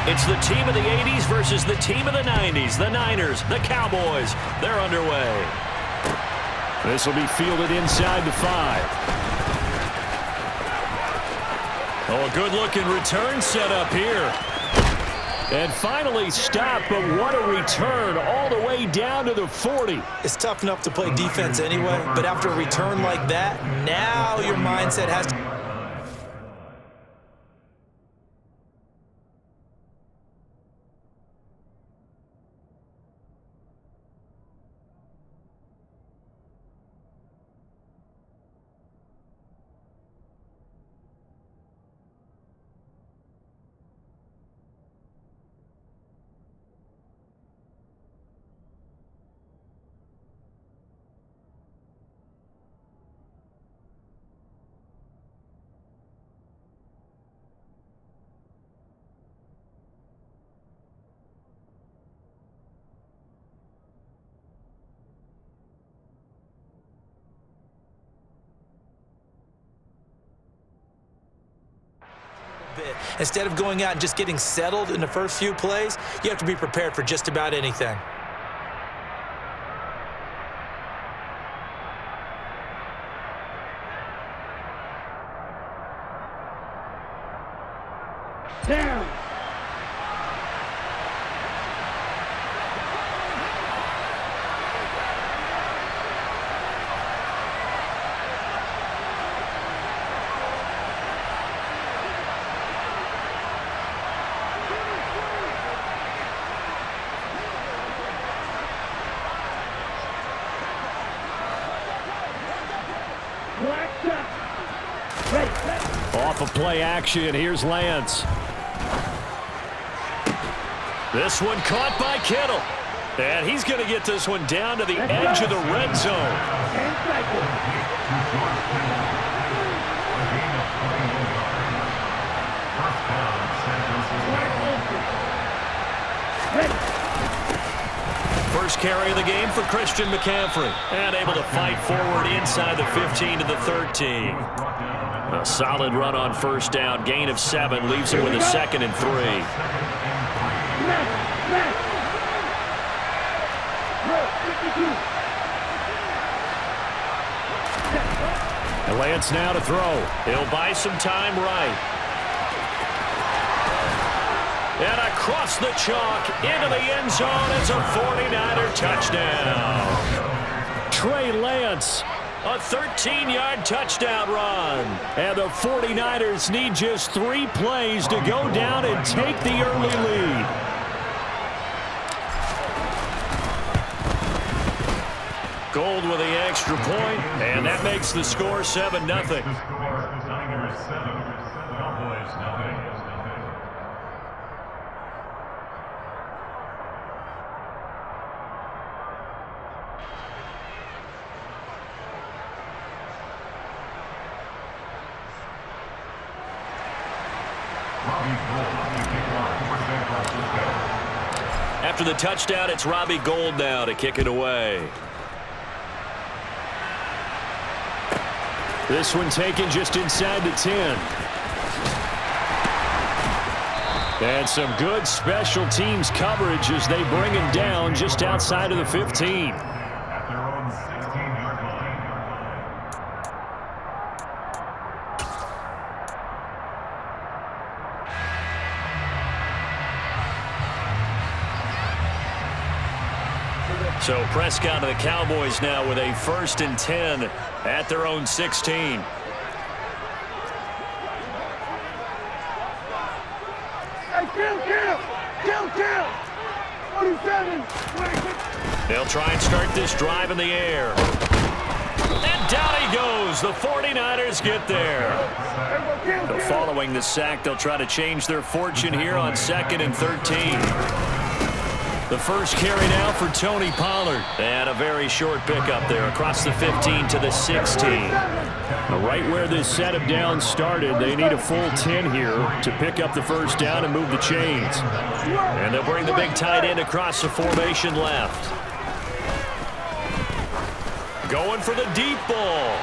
It's the team of the 80s versus the team of the 90s. The Niners, the Cowboys, they're underway. This will be fielded inside the 5. Oh, a good-looking return set up here. And finally stopped, but what a return all the way down to the 40. It's tough enough to play defense anyway, but after a return like that, now your mindset has to... Instead of going out and just getting settled in the first few plays, you have to be prepared for just about anything. Down. Off of play action, here's Lance. This one caught by Kittle. And he's going to get this one down to the edge of the red zone. First carry of the game for Christian McCaffrey. And able to fight forward inside the 15 to the 13. A solid run on first down. Gain of 7 leaves him with a 2nd and 3. And Lance now to throw. He'll buy some time right. And across the chalk into the end zone. It's a 49er touchdown. Trey Lance. A 13-yard touchdown run. And the 49ers need just 3 plays to go down and take the early lead. Gold with the extra point, and that makes the score 7-0. After the touchdown, it's Robbie Gould now to kick it away. This one taken just inside the 10. And some good special teams coverage as they bring him down just outside of the 15. So Prescott of the Cowboys now with a 1st and 10 at their own 16. Hey, kill! 47. They'll try and start this drive in the air. And down he goes. The 49ers get there. So following the sack, they'll try to change their fortune here on 2nd and 13. The first carry now for Tony Pollard. And a very short pickup there across the 15 to the 16. Right where this setup down started, they need a full 10 here to pick up the first down and move the chains. And they'll bring the big tight end across the formation left. Going for the deep ball.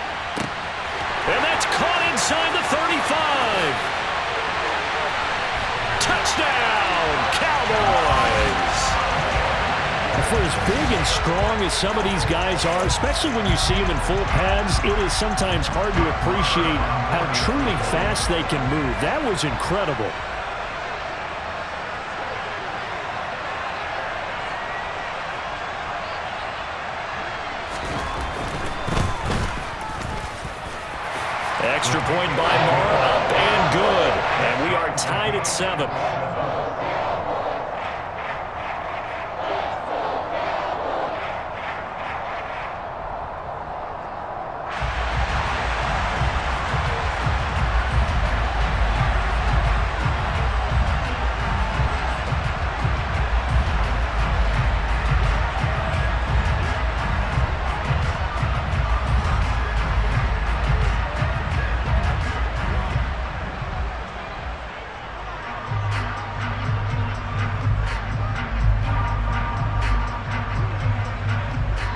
And that's caught inside the 35. Touchdown! Cowboys. For as big and strong as some of these guys are, especially when you see them in full pads, it is sometimes hard to appreciate how truly fast they can move. That was incredible. Extra point by Moore, up and good. And we are tied at 7.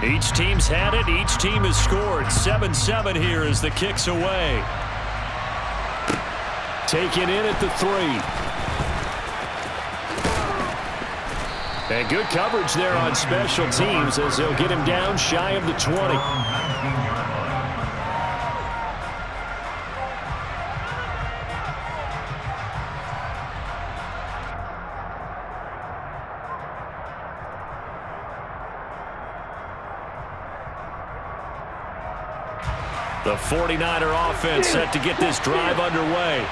Each team's had it. Each team has scored. 7-7 here as the kick's away. Taken in at the 3. And good coverage there on special teams as they'll get him down shy of the 20. The 49er offense set to get this drive underway.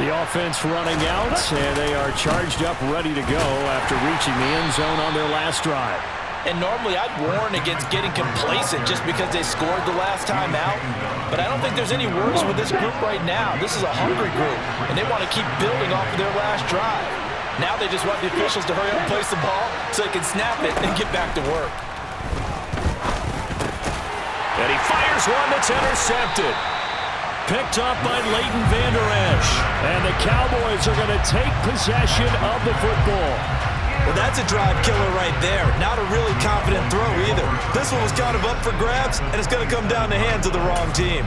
The offense running out, and they are charged up, ready to go after reaching the end zone on their last drive. And normally I'd warn against getting complacent just because they scored the last time out. But I don't think there's any worries with this group right now. This is a hungry group, and they want to keep building off of their last drive. Now they just want the officials to hurry up and place the ball so they can snap it and get back to work. And he fires one that's intercepted. Picked up by Leighton Vander Esch. And the Cowboys are going to take possession of the football. Well, that's a drive killer right there. Not a really confident throw either. This one was kind of up for grabs, and it's going to come down the hands of the wrong team.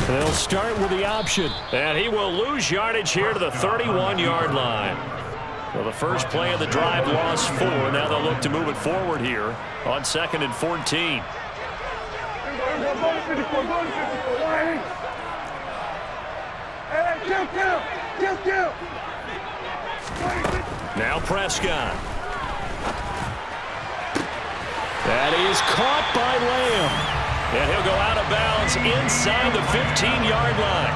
They'll start with the option. And he will lose yardage here to the 31-yard line. Well, the first play of the drive lost 4. Now they'll look to move it forward here on 2nd and 14. Now Prescott. That is caught by Lamb. And he'll go out of bounds inside the 15-yard line.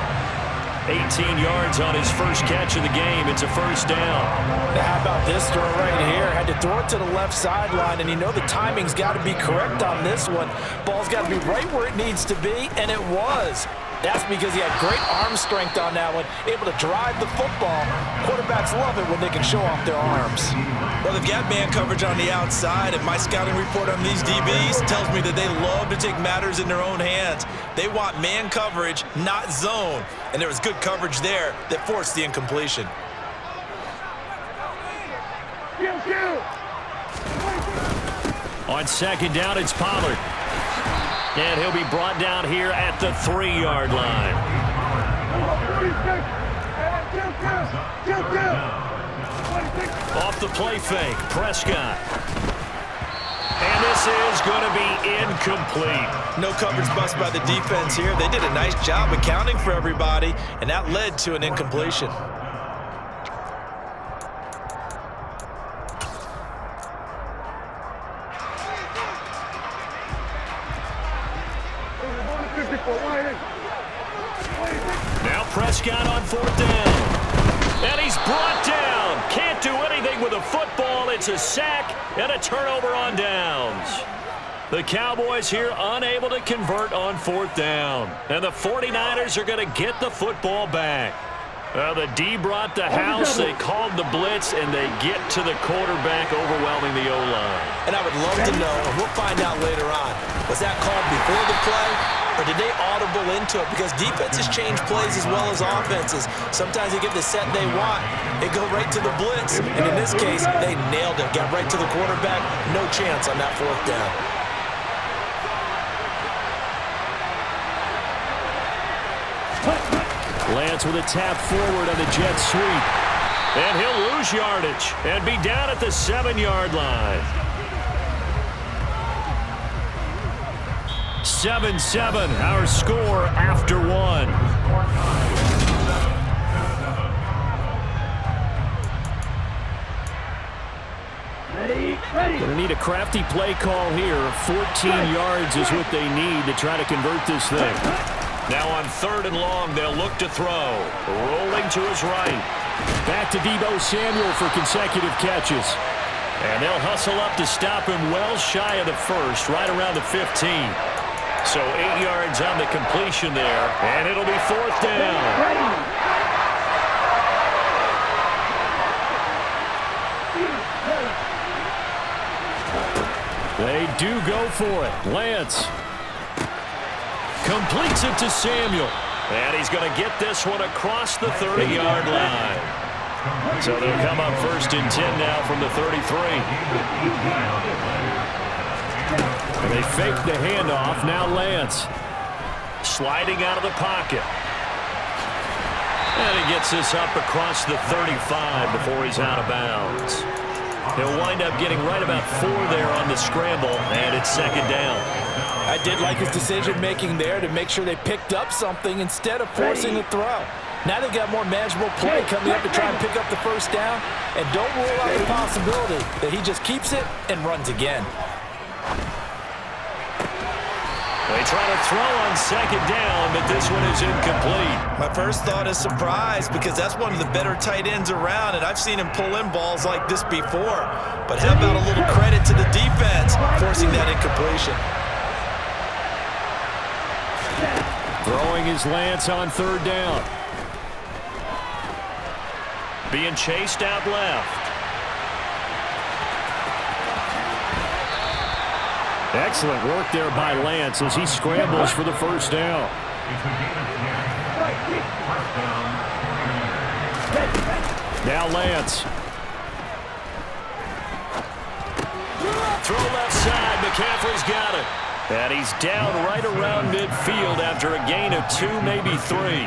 18 yards on his first catch of the game. It's a first down. Now, how about this throw right here? Had to throw it to the left sideline, and you know the timing's got to be correct on this one. Ball's got to be right where it needs to be, and it was. That's because he had great arm strength on that one, able to drive the football. Quarterbacks love it when they can show off their arms. Well, they've got man coverage on the outside, and my scouting report on these DBs tells me that they love to take matters in their own hands. They want man coverage, not zone. And there was good coverage there that forced the incompletion. On 2nd down, it's Pollard. And he'll be brought down here at the 3-yard line. Off the play fake, Prescott. And this is going to be incomplete. No coverage bust by the defense here. They did a nice job accounting for everybody, and that led to an incompletion. Now Prescott on 4th down. And he's brought down. Can't do anything with a football. It's a sack and a turnover on downs. The Cowboys here unable to convert on 4th down. And the 49ers are going to get the football back. The D brought the house. They called the blitz, and they get to the quarterback, overwhelming the O-line. And I would love to know, and we'll find out later on, was that called before the play or did they audible into it? Because defenses change plays as well as offenses. Sometimes they get the set they want. They go right to the blitz. And in this case, they nailed it. Got right to the quarterback. No chance on that fourth down. Lance with a tap forward on the jet sweep. And he'll lose yardage and be down at the 7-yard line. 7-7, our score after one. Going to need a crafty play call here. 14 yards is what they need to try to convert this thing. Now on 3rd and long, they'll look to throw. Rolling to his right. Back to Deebo Samuel for consecutive catches. And they'll hustle up to stop him well shy of the first, right around the 15. So 8 yards on the completion there, and it'll be 4th down. They do go for it. Lance completes it to Samuel. And he's going to get this one across the 30-yard line. So they'll come up 1st and 10 now from the 33. And they fake the handoff. Now Lance sliding out of the pocket. And he gets this up across the 35 before he's out of bounds. He'll wind up getting right about 4 there on the scramble, and it's 2nd down. I did like his decision-making there to make sure they picked up something instead of forcing the throw. Now they've got more manageable play coming up to try and pick up the 1st down, and don't rule out the possibility that he just keeps it and runs again. They try to throw on 2nd down, but this one is incomplete. My first thought is surprise, because that's one of the better tight ends around, and I've seen him pull in balls like this before. But how about a little credit to the defense forcing that incompletion? throwing his Lance on 3rd down. Being chased out left. Excellent work there by Lance as he scrambles for the 1st down. Now Lance. Throw left side. McCaffrey's got it. And he's down right around midfield after a gain of 2, maybe 3.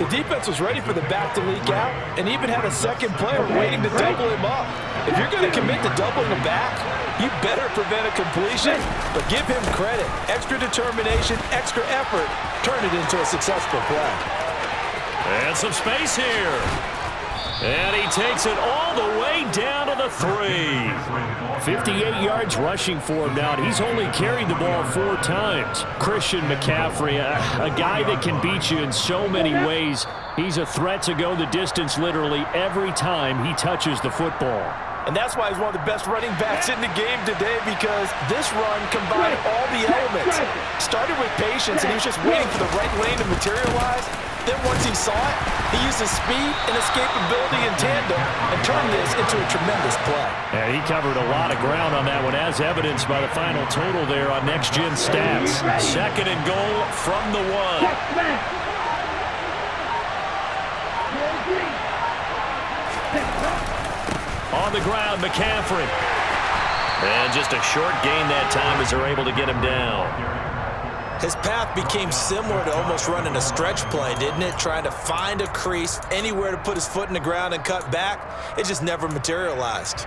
The defense was ready for the back to leak out and even had a second player waiting to double him up. If you're going to commit to doubling the back, you better prevent a completion, but give him credit. Extra determination, extra effort, turn it into a successful play. And some space here. And he takes it all the way down to the 3. 58 yards rushing for him now, and he's only carried the ball 4 times. Christian McCaffrey, a guy that can beat you in so many ways. He's a threat to go the distance literally every time he touches the football. And that's why he's one of the best running backs in the game today, because this run combined all the elements. Started with patience, and he was just waiting for the right lane to materialize. Then once he saw it, he used his speed and escapability in tandem and turned this into a tremendous play. And he covered a lot of ground on that one, as evidenced by the final total there on Next Gen Stats. 2nd and goal from the 1. On the ground, McCaffrey. And just a short gain that time as they're able to get him down. His path became similar to almost running a stretch play, didn't it? Trying to find a crease, anywhere to put his foot in the ground and cut back. It just never materialized.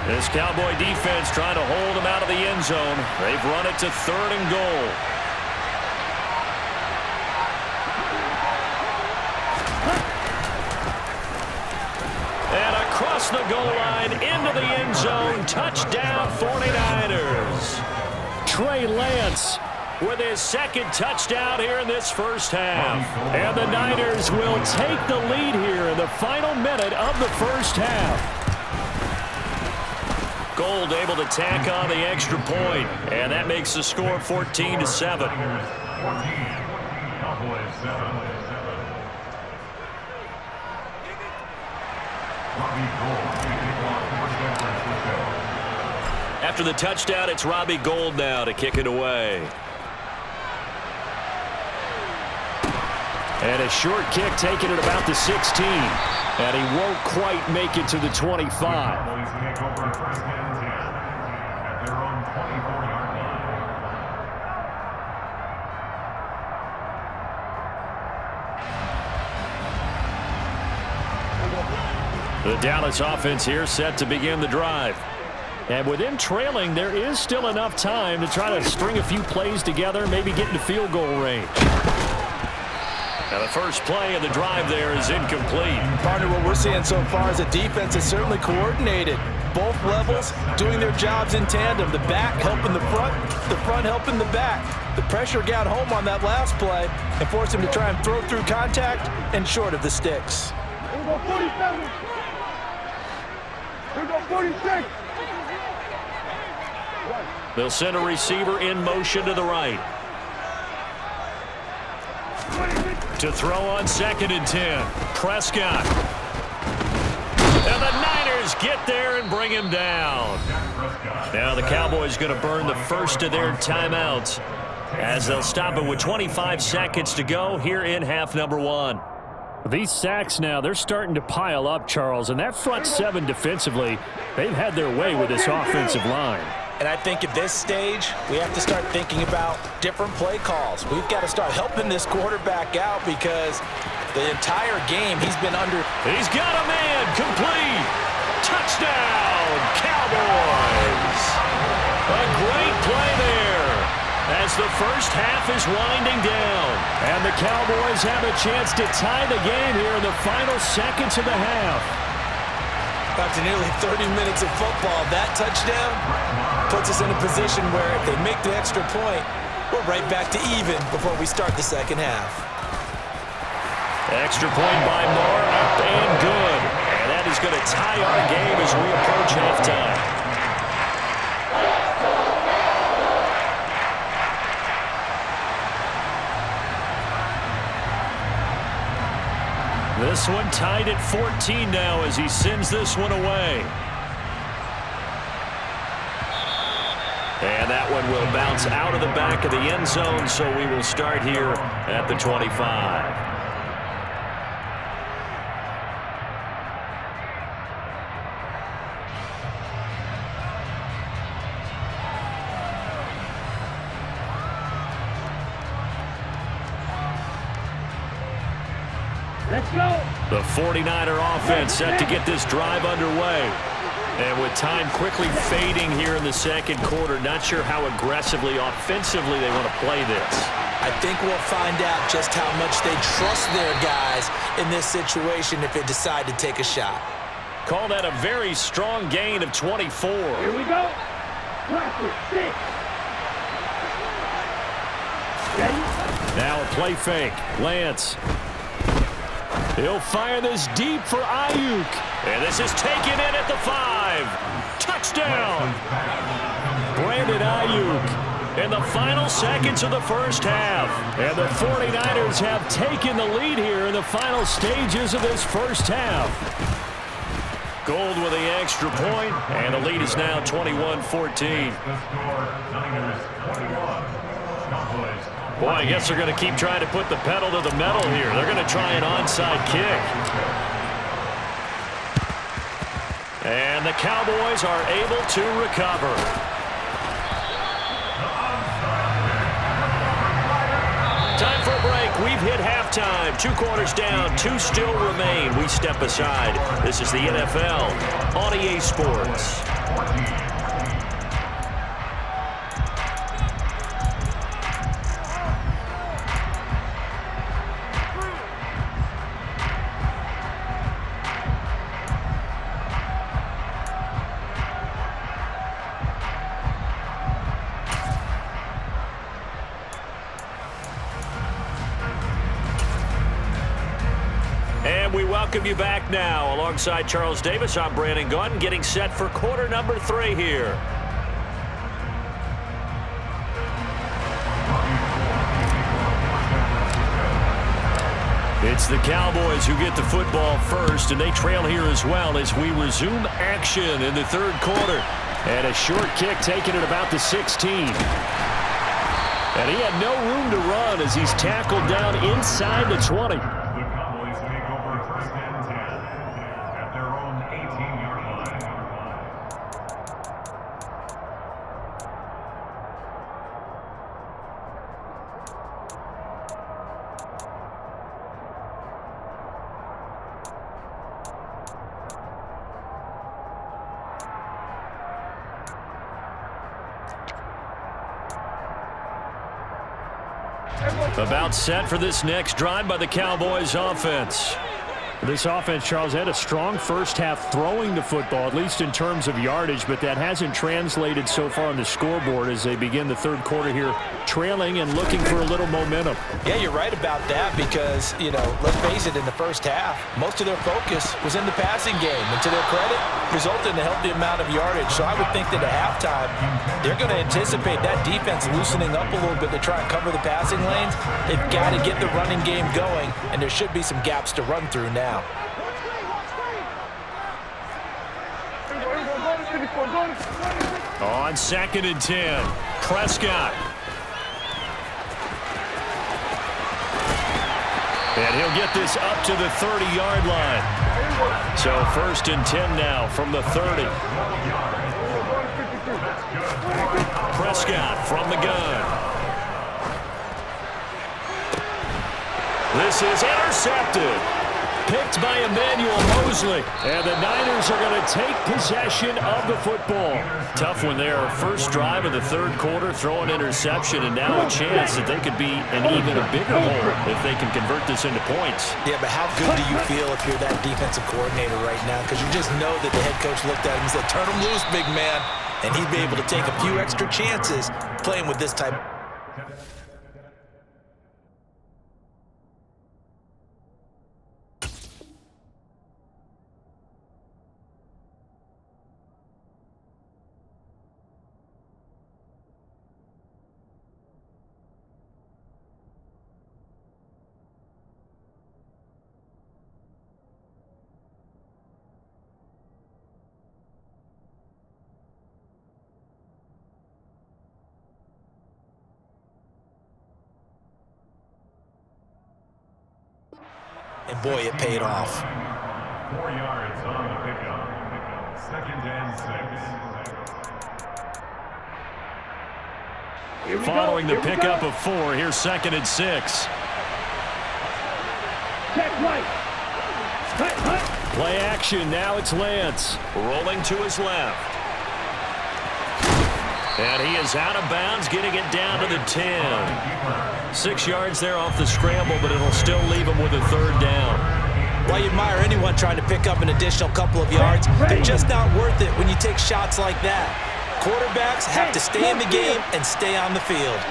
This Cowboy defense trying to hold him out of the end zone. They've run it to 3rd and goal. And across the goal line, into the end zone, touchdown 49ers. Trey Lance with his 2nd touchdown here in this first half. And the Niners will take the lead here in the final minute of the first half. Gold able to tack on the extra point, and that makes the score 14-7. After the touchdown, it's Robbie Gould now to kick it away. And a short kick taken at about the 16. And he won't quite make it to the 25. The Dallas offense here set to begin the drive. And with them trailing, there is still enough time to try to string a few plays together, maybe get into field goal range. Now the first play of the drive there is incomplete. Partner, what we're seeing so far is the defense is certainly coordinated. Both levels doing their jobs in tandem. The back helping the front helping the back. The pressure got home on that last play and forced him to try and throw through contact and short of the sticks. Here we go, 47. Here we go, 46. They'll send a receiver in motion to the right. To throw on 2nd and 10. Prescott. And the Niners get there and bring him down. Now the Cowboys going to burn the first of their timeouts as they'll stop it with 25 seconds to go here in half number 1. These sacks now, they're starting to pile up, Charles. And that front 7 defensively, they've had their way with this offensive line. And I think at this stage, we have to start thinking about different play calls. We've got to start helping this quarterback out because the entire game he's been under. He's got a man, complete. Touchdown, Cowboys. A great play there as the first half is winding down. And the Cowboys have a chance to tie the game here in the final seconds of the half. After nearly 30 minutes of football, that touchdown puts us in a position where if they make the extra point, we're right back to even before we start the second half. Extra point by Moore, up and good. And that is going to tie our game as we approach halftime. This one tied at 14 now as he sends this one away. And that one will bounce out of the back of the end zone, so we will start here at the 25. Let's go. The 49er offense set to get this drive underway. And with time quickly fading here in the second quarter, not sure how aggressively, offensively they want to play this. I think we'll find out just how much they trust their guys in this situation if they decide to take a shot. Call that a very strong gain of 24. Here we go. Practice 6. Ready? Now a play fake. Lance. He'll fire this deep for Ayuk. And this is taken in at the 5. Touchdown. Brandon Ayuk In the final seconds of the first half. And the 49ers have taken the lead here in the final stages of this first half. Gould with the extra point, and the lead is now 21-14. Boy, I guess they're going to keep trying to put the pedal to the metal here. They're going to try an onside kick. And the Cowboys are able to recover. Time for a break. We've hit halftime. 2 quarters down, 2 still remain. We step aside. This is the NFL on EA Sports. And we welcome you back now. Alongside Charles Davis, I'm Brandon Gunn, getting set for quarter number 3 here. It's the Cowboys who get the football first, and they trail here as well as we resume action in the third quarter. And a short kick taken at about the 16. And he had no room to run as he's tackled down inside the 20. The Cowboys take over first and 10 at their own 18-yard line. About set for this next drive by the Cowboys offense. This offense, Charles, had a strong first half throwing the football, at least in terms of yardage, but that hasn't translated so far on the scoreboard as they begin the third quarter here, trailing and looking for a little momentum. Yeah, you're right about that because, let's face it, in the first half, most of their focus was in the passing game. And to their credit, resulted in a healthy amount of yardage. So I would think that at halftime, they're going to anticipate that defense loosening up a little bit to try and cover the passing lanes. They've got to get the running game going, and there should be some gaps to run through now. On 2nd and 10, Prescott. And he'll get this up to the 30-yard line. So 1st and 10 now from the 30. Prescott from the gun. This is intercepted. Picked by Emmanuel Mosley. And the Niners are going to take possession of the football. Tough one there. First drive of the third quarter, throw an interception, and now a chance that they could be in even a bigger hole if they can convert this into points. Yeah, but how good do you feel if you're that defensive coordinator right now? Because you just know that the head coach looked at him and said, turn him loose, big man. And he'd be able to take a few extra chances playing with this type. And boy, it paid off. 4 yards on the pickup. 2nd and 6. Following the pickup of 4, here's 2nd and 6. Play action, now it's Lance. Rolling to his left. And he is out of bounds, getting it down to the 10. 6 yards there off the scramble, but it'll still leave him with a 3rd down. Well, you admire anyone trying to pick up an additional couple of yards. They're just not worth it when you take shots like that. Quarterbacks have to stay in the game and stay on the field.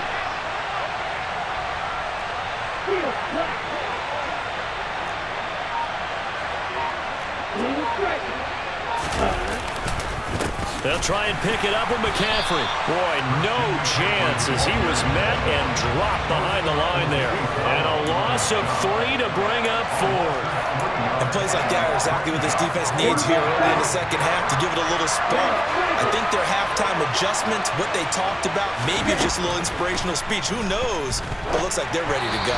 They'll try and pick it up with McCaffrey. Boy, no chance as he was met and dropped behind the line there. And a loss of 3 to bring up 4. And plays like that are exactly what this defense needs here early in the second half to give it a little spunk. I think their halftime adjustments, what they talked about, maybe it's just a little inspirational speech. Who knows? But it looks like they're ready to go.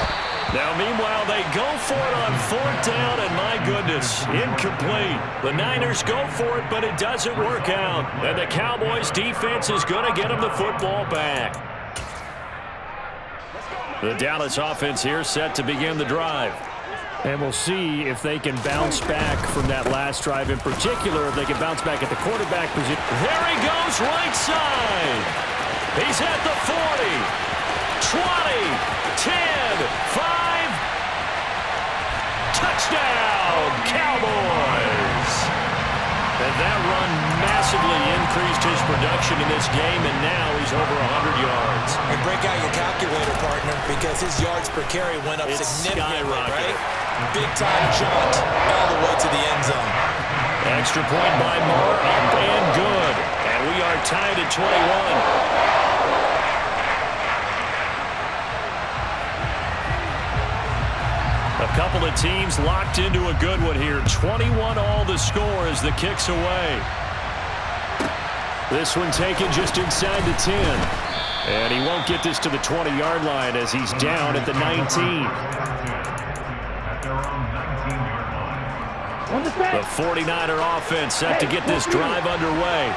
Now, meanwhile, they go for it on 4th down, and my goodness, incomplete. The Niners go for it, but it doesn't work out. And the Cowboys defense is going to get them the football back. The Dallas offense here set to begin the drive. And we'll see if they can bounce back from that last drive in particular, if they can bounce back at the quarterback position. There he goes, right side. He's at the 40, 20, 10, 5. Touchdown, Cowboys. And that run massively increased his production in this game, and now he's over 100 yards. And break out your calculator, partner, because his yards per carry went up significantly, right? Big-time jaunt all the way to the end zone. Extra point by Moore, up and good. And we are tied at 21. A couple of teams locked into a good one here. 21 all the score as the kick's away. This one taken just inside the 10. And he won't get this to the 20-yard line as he's down at the 19. The 49er offense set to get this drive underway.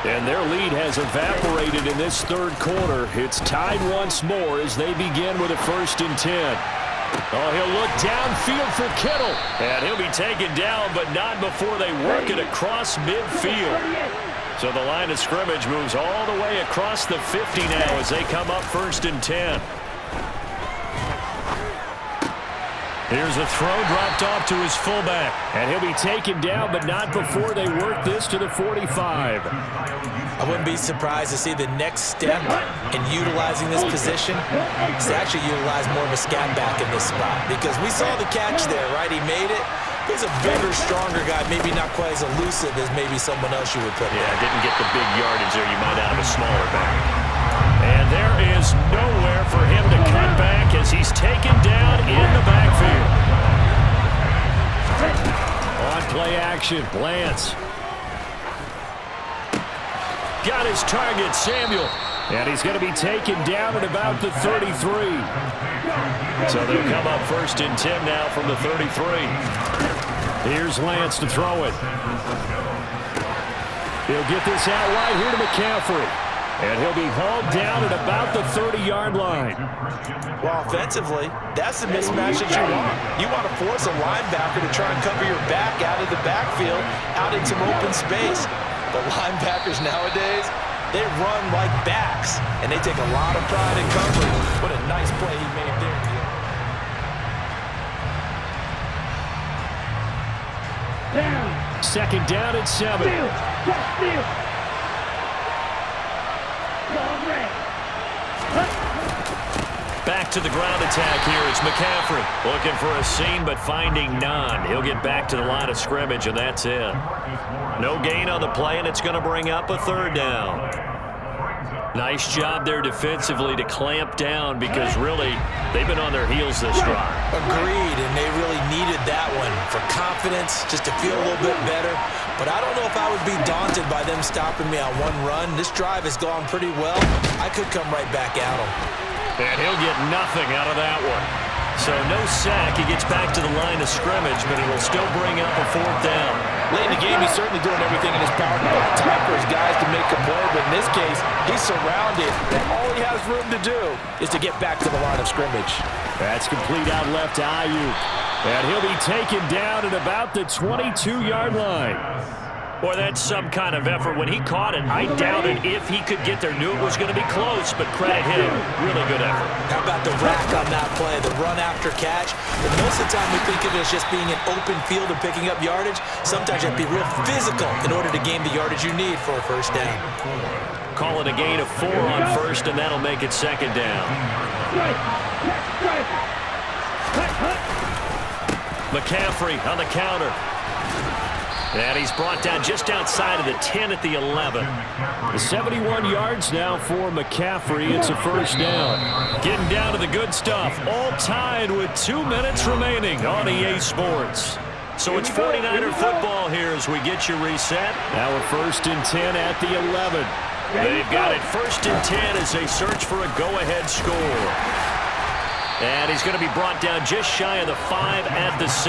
And their lead has evaporated in this third quarter. It's tied once more as they begin with a 1st and 10. Oh, he'll look downfield for Kittle. And he'll be taken down, but not before they work it across midfield. So the line of scrimmage moves all the way across the 50 now as they come up 1st and 10. Here's a throw dropped off to his fullback. And he'll be taken down, but not before they work this to the 45. I wouldn't be surprised to see the next step in utilizing this position is to actually utilize more of a scat back in this spot. Because we saw the catch there, right? He made it. He's a bigger, stronger guy, maybe not quite as elusive as maybe someone else you would put there. Yeah, didn't get the big yardage there. You might have a smaller back. And there is nowhere for him to cut back as he's taken down in the backfield. On play action, Lance. Got his target, Samuel. And he's going to be taken down at about the 33. So they'll come up 1st and 10 now from the 33. Here's Lance to throw it. He'll get this out wide here to McCaffrey. And he'll be hauled down at about the 30-yard line. Well, offensively, that's the mismatch that you want. You want to force a linebacker to try and cover your back out of the backfield, out in some open space. The linebackers nowadays, they run like backs, and they take a lot of pride in covering. What a nice play he made there. 2nd down and 7. Back to the ground attack here. It's McCaffrey looking for a seam, but finding none. He'll get back to the line of scrimmage, and that's it. No gain on the play, and it's going to bring up a 3rd down. Nice job there defensively to clamp down because really they've been on their heels this drive. Agreed, and they really needed that one for confidence, just to feel a little bit better. But I don't know if I would be daunted by them stopping me on one run. This drive has gone pretty well. I could come right back at them. And he'll get nothing out of that one. So no sack. He gets back to the line of scrimmage, but it'll still bring up a 4th down. Late in the game, he's certainly doing everything in his power to buy time for his guys to make a play. But in this case, he's surrounded, and all he has room to do is to get back to the line of scrimmage. That's complete out left to Ayuk. And he'll be taken down at about the 22-yard line. Boy, that's some kind of effort. When he caught it, I doubted if he could get there. Knew it was going to be close, but credit him. Really good effort. How about the rack on that play, the run after catch? But most of the time we think of it as just being an open field and picking up yardage. Sometimes you have to be real physical in order to gain the yardage you need for a 1st down. Call it a gain of 4 on 1st, and that'll make it 2nd down. McCaffrey on the counter. And he's brought down just outside of the 10 at the 11. The 71 yards now for McCaffrey. It's a 1st down. Getting down to the good stuff. All tied with 2 minutes remaining on EA Sports. So it's 49er football here as we get you reset. Now a 1st and 10 at the 11. They've got it 1st and 10 as they search for a go-ahead score. And he's going to be brought down just shy of the 5 at the 6.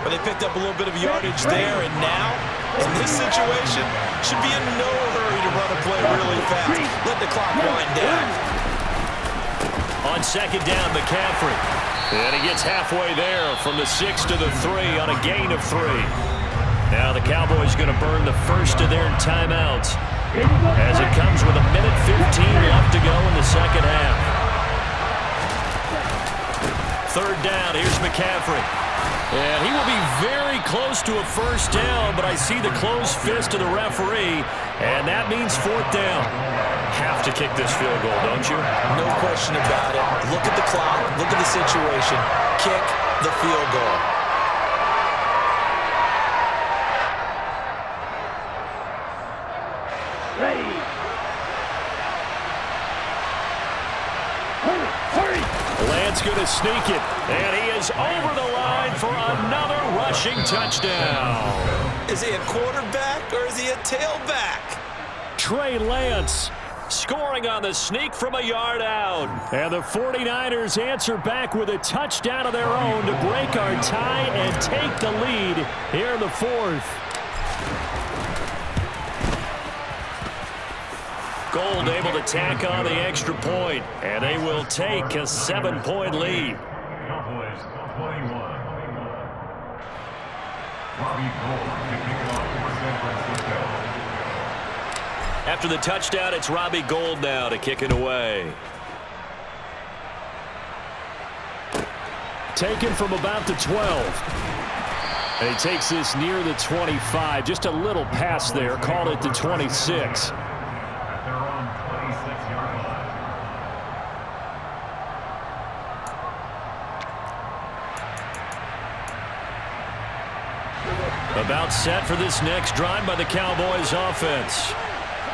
But they picked up a little bit of yardage there, and now, in this situation, should be in no hurry to run a play really fast. Let the clock wind down. On 2nd down, McCaffrey. And he gets halfway there from the 6 to the 3 on a gain of 3. Now the Cowboys going to burn the 1st of their timeouts as it comes with a minute 15 left to go in the 2nd half. 3rd down, here's McCaffrey. And he will be very close to a 1st down, but I see the closed fist of the referee, and that means 4th down. Have to kick this field goal, don't you? No question about it. Look at the clock. Look at the situation. Kick the field goal. Ready. Hurry. Lance going to sneak it, and he is over the line for another rushing rushing touchdown. Is he a quarterback or is he a tailback? Trey Lance Scoring on the sneak from a yard out. And the 49ers answer back with a touchdown of their own to break our tie and take the lead here in the fourth. Gold able to tack on the extra point, and they will take a 7-point lead. Cowboys 21. Robbie Gold to kick off for San Francisco. After the touchdown, it's Robbie Gold now to kick it away. Taken from about the 12. And he takes this near the 25. Just a little pass there. Called it the 26. At their own 26-yard line. About set for this next drive by the Cowboys offense.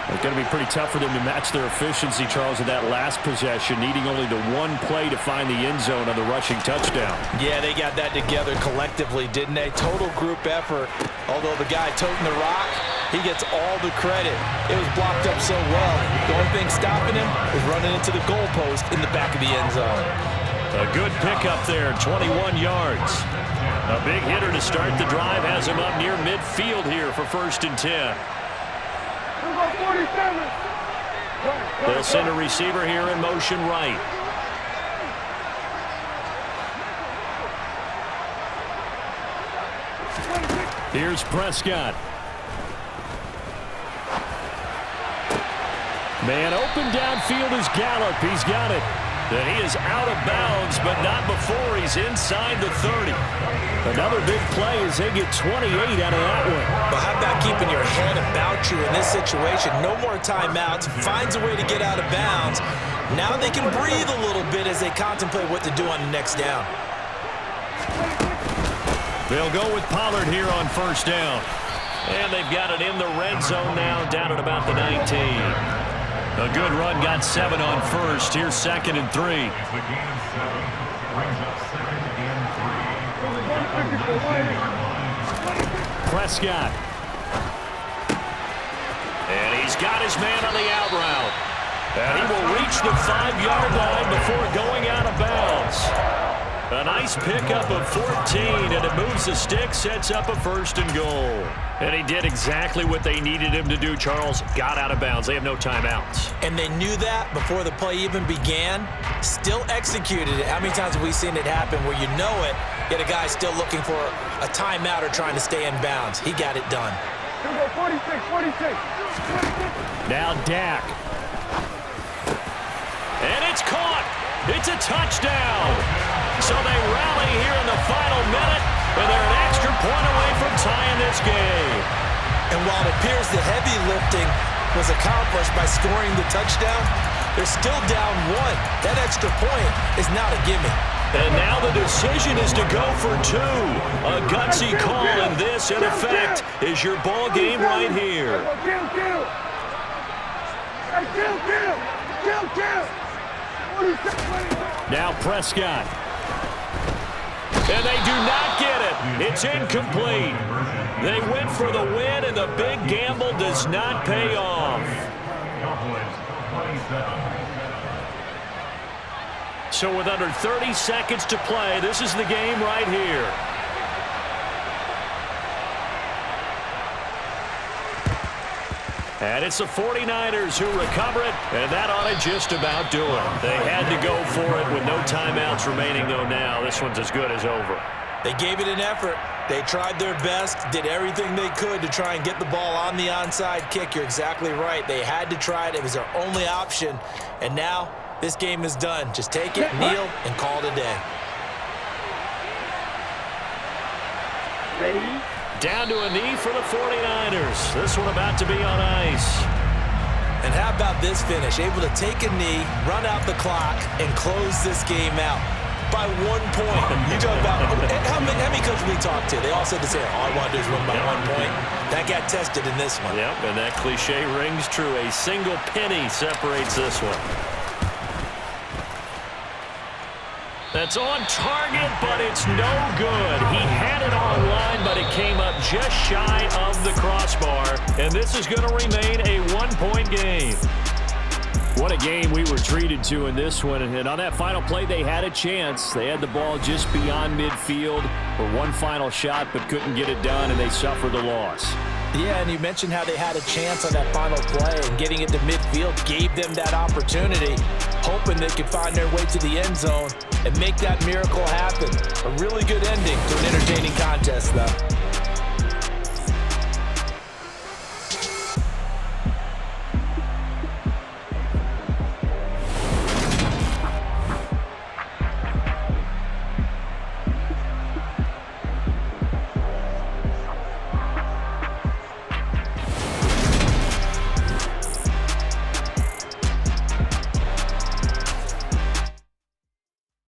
It's going to be pretty tough for them to match their efficiency, Charles, in that last possession, needing only the one play to find the end zone on the rushing touchdown. Yeah, they got that together collectively, didn't they? Total group effort. Although the guy toting the rock, he gets all the credit. It was blocked up so well. The only thing stopping him was running into the goalpost in the back of the end zone. A good pickup there, 21 yards. A big hitter to start the drive has him up near midfield here for 1st and 10. They'll send a receiver here in motion right. Here's Prescott. Man open downfield is Gallup. He's got it. That he is out of bounds, but not before he's inside the 30. Another big play as they get 28 out of that one. But how about keeping your head about you in this situation? No more timeouts. Finds a way to get out of bounds. Now they can breathe a little bit as they contemplate what to do on the next down. They'll go with Pollard here on 1st down. And they've got it in the red zone now, down at about the 19. A good run, got 7 on 1st. Here's 2nd and 3. It's the gain of 7. Brings up 2nd and 3. At the 19-yard line. Prescott. And he's got his man on the out route. And he will reach the 5-yard line before going out of bounds. A nice pickup of 14, and it moves the stick, sets up a 1st and goal. And he did exactly what they needed him to do, Charles. Got out of bounds. They have no timeouts. And they knew that before the play even began. Still executed it. How many times have we seen it happen where you know it, yet a guy still looking for a timeout or trying to stay in bounds? He got it done. 46. Now Dak. And it's caught. It's a touchdown. So they rally here in the final minute, and they're an extra point away from tying this game. And while it appears the heavy lifting was accomplished by scoring the touchdown, they're still down 1. That extra point is not a gimme. And now the decision is to go for 2. A gutsy call, and this, in effect, is your ball game right here. Kill. Now Prescott. And they do not get it. It's incomplete. They went for the win, and the big gamble does not pay off. Cowboys 27. So with under 30 seconds to play, this is the game right here. And it's the 49ers who recover it, and that ought to just about do it. They had to go for it with no timeouts remaining, though now. This one's as good as over. They gave it an effort. They tried their best, did everything they could to try and get the ball on the onside kick. You're exactly right. They had to try it. It was their only option. And now this game is done. Just take it, kneel, and call it a day. Ready? Down to a knee for the 49ers. This one about to be on ice. And how about this finish? Able to take a knee, run out the clock, and close this game out by 1 point. You talk about how many coaches we talked to? They all said the same. All I want to do is win by 1 point. That got tested in this one. Yep, and that cliche rings true. A single penny separates this one. That's on target, but it's no good. He had it on line came up just shy of the crossbar, and this is going to remain a one-point game. What a game we were treated to in this one. And on that final play, they had a chance. They had the ball just beyond midfield for one final shot, but couldn't get it done, and they suffered the loss. Yeah, and you mentioned how they had a chance on that final play, and getting it to midfield gave them that opportunity, hoping they could find their way to the end zone and make that miracle happen. A really good ending to an entertaining contest, though.